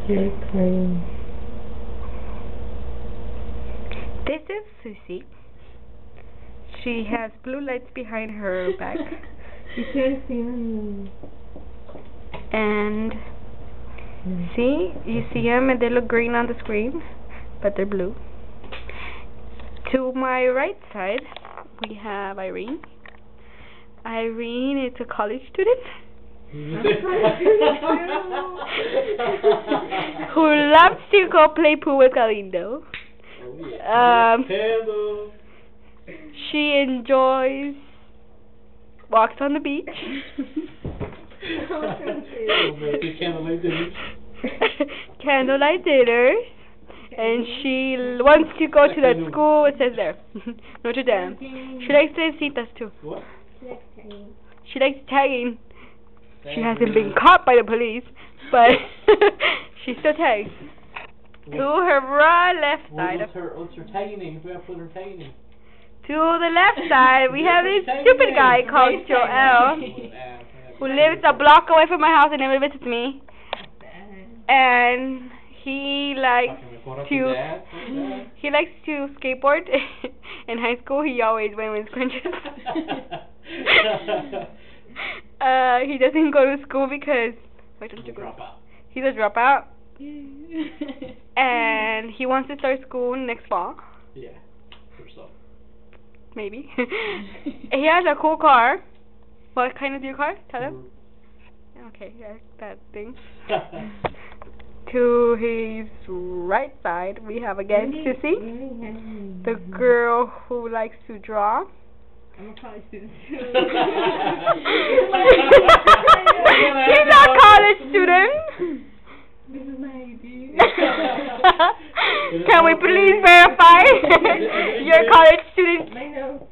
You're crying. This is Susie. She has blue lights behind her back. You can't see them. And see, you see them and they look green on the screen, but they're blue. To my right side, we have Irene. Irene is a college student who loves to go play pool with Galindo. She enjoys walks on the beach. Candlelight dinners. And she wants to go to that school, it says there, Notre Dame. She likes trencitas too. What? She likes tagging. She hasn't been caught by the police, but she still tags. To her right left side. What's her tagging name? If we have to put her tagging name. To the left side, we have this stupid guy called Joel, who lives a block away from my house and never visits me. And he likes to skateboard. In high school, he always went with scrunches. He doesn't go to school because he's a dropout. And he wants to start school next fall. Yeah, for so. Maybe. He has a cool car. What kind is your car? Tell him. Okay, yeah, that thing. To his right side, we have again Sissy, the girl who likes to draw. I'm a college student. She's a college student. This is my ID. Can we please verify your college student? I know.